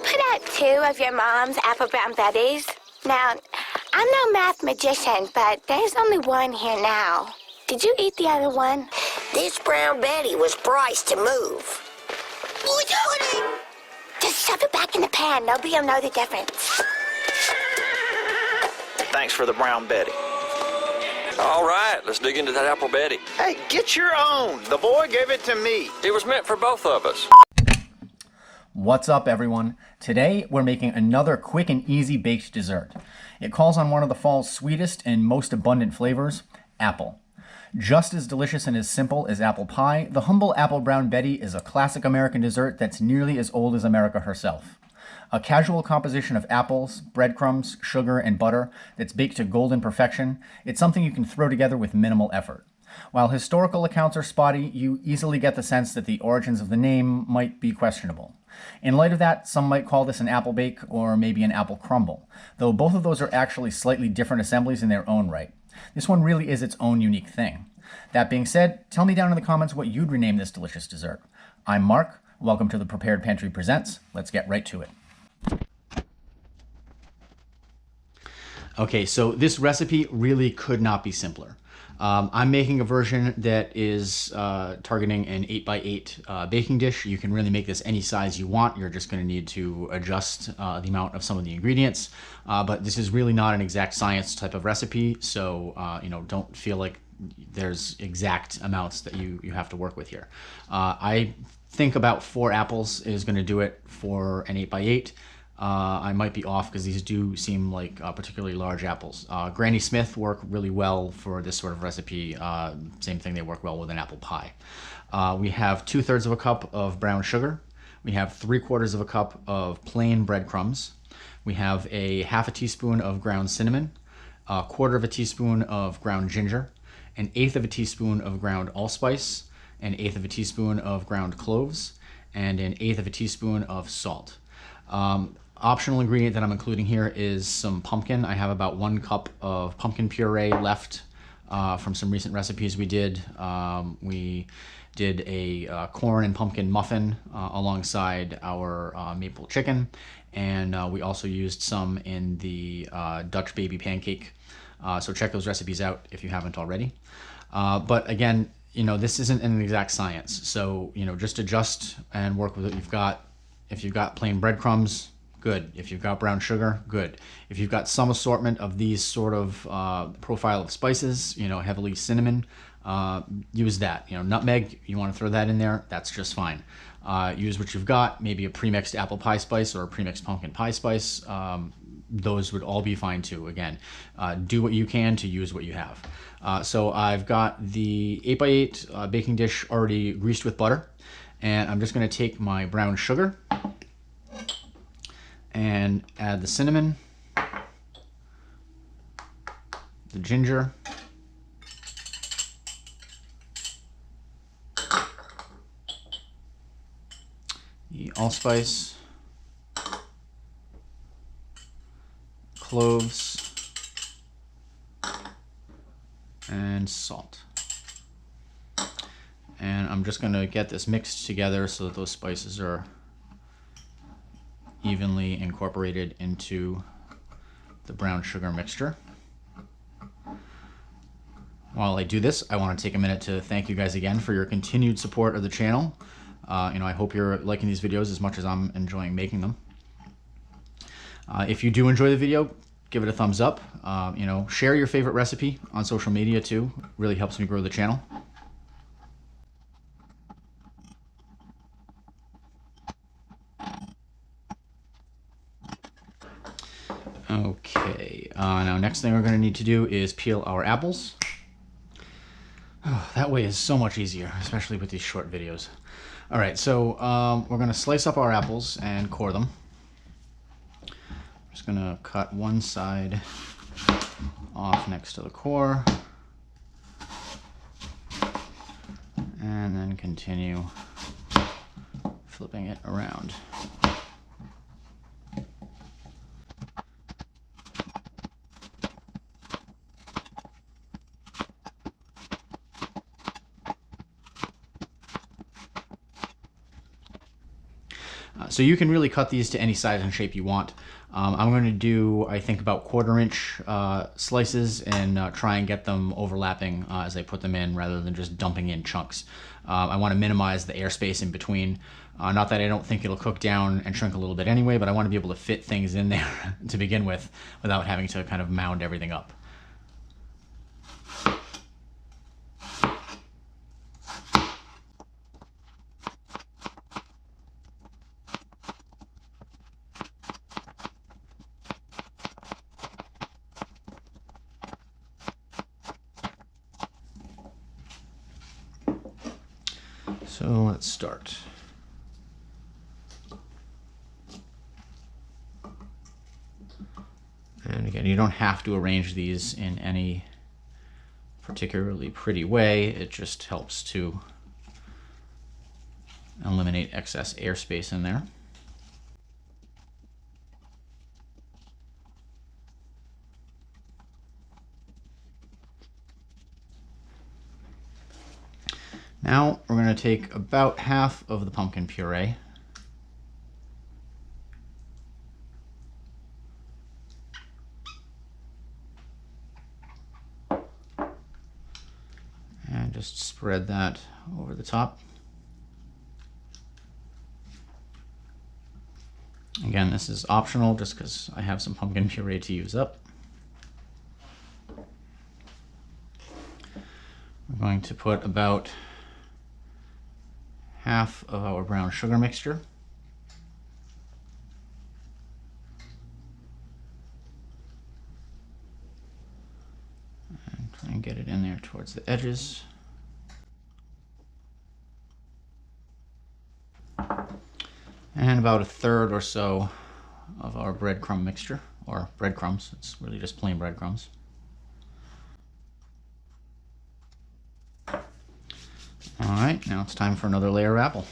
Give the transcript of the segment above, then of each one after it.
put out 2 of your mom's apple brown betties. Now, I'm no math magician, but there's only 1 here now. Did you eat the other one? This brown Betty was priced to move. What are you doing? Just shove it back in the pan. Nobody will know the difference. Thanks for the brown Betty. All right, let's dig into that apple Betty. Hey, get your own. The boy gave it to me. It was meant for both of us. What's up, everyone? Today we're making another quick and easy baked dessert. It calls on one of the fall's sweetest and most abundant flavors, apple. Just as delicious and as simple as apple pie, the humble apple brown Betty is a classic American dessert that's nearly as old as America herself. A casual composition of apples, breadcrumbs, sugar, and butter that's baked to golden perfection, it's something you can throw together with minimal effort. While historical accounts are spotty, you easily get the sense that the origins of the name might be questionable. In light of that, some might call this an apple bake or maybe an apple crumble, though both of those are actually slightly different assemblies in their own right. This one really is its own unique thing. That being said, tell me down in the comments what you'd rename this delicious dessert. I'm Mark. Welcome to the Prepared Pantry Presents. Let's get right to it. Okay, so this recipe really could not be simpler. I'm making a version that is targeting an 8x8 baking dish. You can really make this any size you want. You're just going to need to adjust the amount of some of the ingredients. But this is really not an exact science type of recipe, so don't feel like there's exact amounts that you have to work with here. I think about 4 apples is going to do it for an 8x8. I might be off because these do seem like particularly large apples. Granny Smith work really well for this sort of recipe. Same thing, they work well with an apple pie. We have 2/3 of a cup of brown sugar. We have 3/4 of a cup of plain breadcrumbs. We have a 1/2 teaspoon of ground cinnamon, 1/4 of a teaspoon of ground ginger, 1/8 of a teaspoon of ground allspice, 1/8 of a teaspoon of ground cloves, and 1/8 of a teaspoon of salt. Optional ingredient that I'm including here is some pumpkin. I have about 1 cup of pumpkin puree left from some recent recipes we did. We did a corn and pumpkin muffin alongside our maple chicken, and we also used some in the Dutch baby pancake. So check those recipes out if you haven't already. But again, this isn't an exact science. So, just adjust and work with what you've got. If you've got plain breadcrumbs, good. If you've got brown sugar, good. If you've got some assortment of these sort of profile of spices, heavily cinnamon, use that. Nutmeg, you want to throw that in there, that's just fine. Use what you've got, maybe a premixed apple pie spice or a premixed pumpkin pie spice. Those would all be fine too. Again, do what you can to use what you have. So I've got the 8x8 baking dish already greased with butter, and I'm just going to take my brown sugar and add the cinnamon, the ginger, the allspice, cloves, and salt. And I'm just going to get this mixed together so that those spices are evenly incorporated into the brown sugar mixture. While I do this, I want to take a minute to thank you guys again for your continued support of the channel. I hope you're liking these videos as much as I'm enjoying making them. If you do enjoy the video, give it a thumbs up. Share your favorite recipe on social media too. It really helps me grow the channel. Okay, now next thing we're going to need to do is peel our apples. Oh, that way is so much easier, especially with these short videos. All right, so we're going to slice up our apples and core them. I'm just going to cut one side off next to the core, and then continue flipping it around. So you can really cut these to any size and shape you want. I'm going to do, I think, about 1/4 inch slices and try and get them overlapping as I put them in rather than just dumping in chunks. I want to minimize the airspace in between. Not that I don't think it'll cook down and shrink a little bit anyway, but I want to be able to fit things in there to begin with without having to kind of mound everything up. So let's start. And again, you don't have to arrange these in any particularly pretty way. It just helps to eliminate excess airspace in there. Now we're going to take about half of the pumpkin puree and just spread that over the top. Again, this is optional just because I have some pumpkin puree to use up. We're going to put about half of our brown sugar mixture. And try and get it in there towards the edges. And about 1/3 or so of our breadcrumb mixture, or breadcrumbs. It's really just plain breadcrumbs. All right, now it's time for another layer of apple.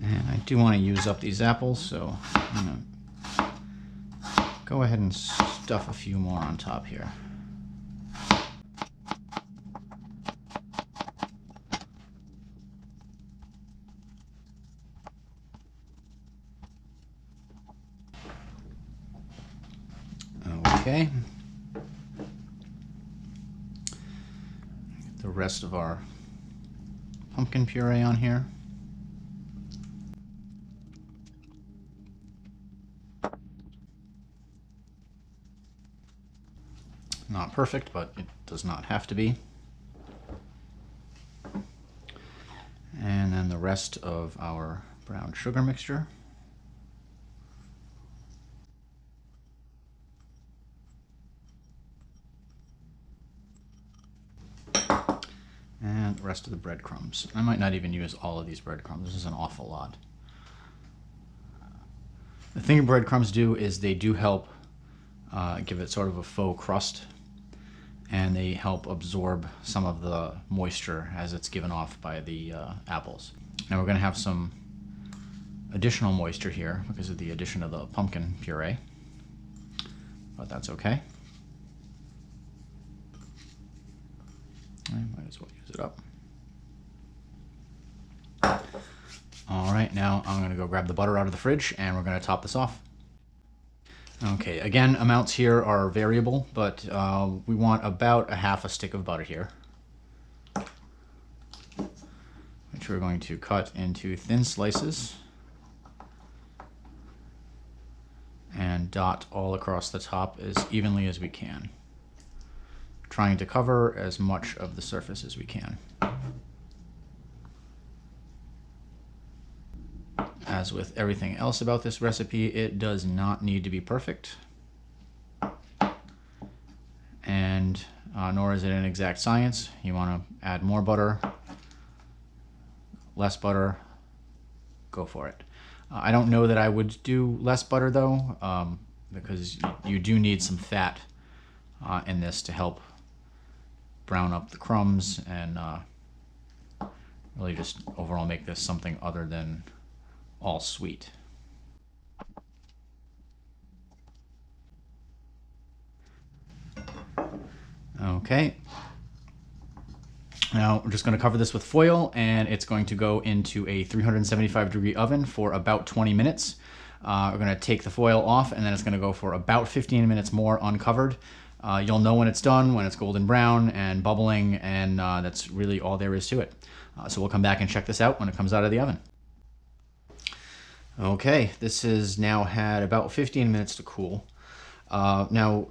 And I do want to use up these apples, so I'm going to go ahead and stuff a few more on top here. Okay. Get the rest of our pumpkin puree on here. Not perfect, but it does not have to be. And then the rest of our brown sugar mixture. And the rest of the breadcrumbs. I might not even use all of these breadcrumbs. This is an awful lot. The thing breadcrumbs do is they do help give it sort of a faux crust, and they help absorb some of the moisture as it's given off by the apples. Now we're going to have some additional moisture here because of the addition of the pumpkin puree, but that's okay. I might as well use it up. All right, now I'm going to go grab the butter out of the fridge and we're going to top this off. Okay, again, amounts here are variable, but we want about 1/2 stick of butter here, which we're going to cut into thin slices and dot all across the top as evenly as we can, trying to cover as much of the surface as we can. As with everything else about this recipe, it does not need to be perfect, and nor is it an exact science. You want to add more butter less butter, go for it. I don't know that I would do less butter though, because you do need some fat in this to help brown up the crumbs and really just overall make this something other than all sweet. Okay. Now we're just going to cover this with foil, and it's going to go into a 375-degree oven for about 20 minutes. We're going to take the foil off, and then it's going to go for about 15 minutes more uncovered. You'll know when it's done, when it's golden brown and bubbling, and that's really all there is to it. So we'll come back and check this out when it comes out of the oven. Okay, this has now had about 15 minutes to cool. Now,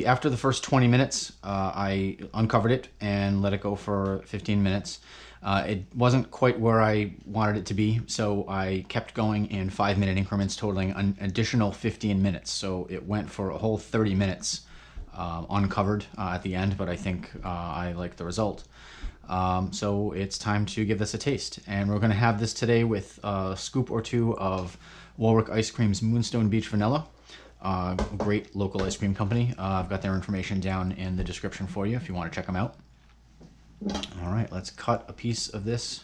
after the first 20 minutes, I uncovered it and let it go for 15 minutes. It wasn't quite where I wanted it to be, so I kept going in 5-minute increments, totaling an additional 15 minutes. So it went for a whole 30 minutes uncovered at the end, but I think I like the result. So it's time to give this a taste. And we're going to have this today with a scoop or two of Warwick Ice Cream's Moonstone Beach Vanilla. Great local ice cream company. I've got their information down in the description for you if you want to check them out. All right, let's cut a piece of this.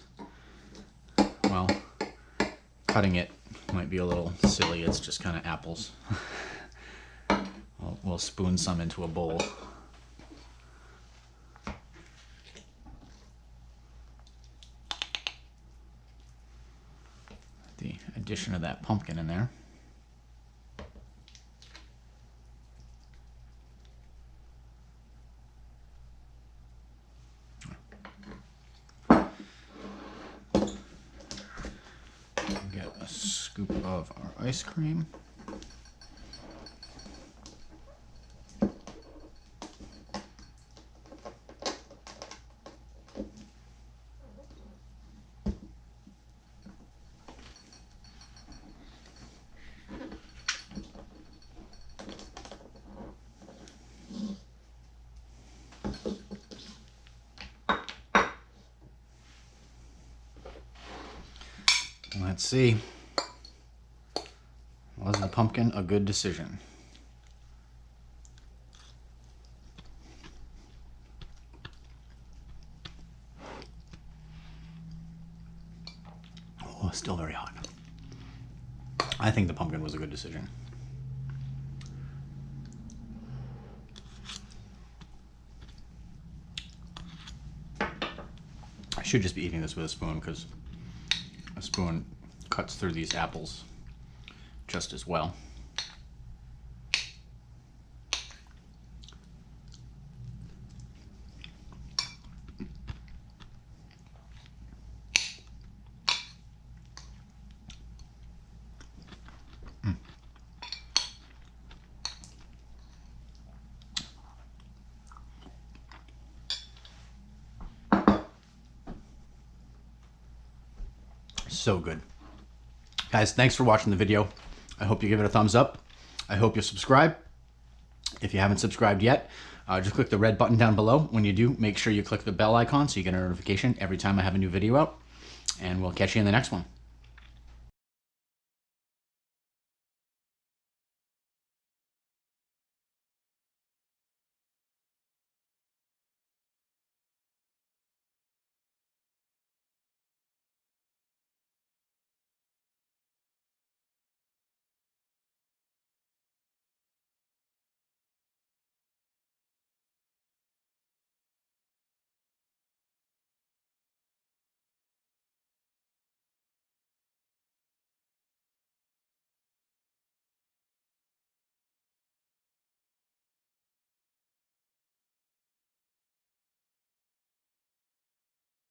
Well, cutting it might be a little silly. It's just kind of apples. We'll spoon some into a bowl. The addition of that pumpkin in there. Get a scoop of our ice cream. Let's see. Was the pumpkin a good decision? Oh, still very hot. I think the pumpkin was a good decision. I should just be eating this with a spoon because a spoon cuts through these apples just as well. So good. Guys, thanks for watching the video. I hope you give it a thumbs up. I hope you'll subscribe. If you haven't subscribed yet, just click the red button down below. When you do, make sure you click the bell icon so you get a notification every time I have a new video out. And we'll catch you in the next one.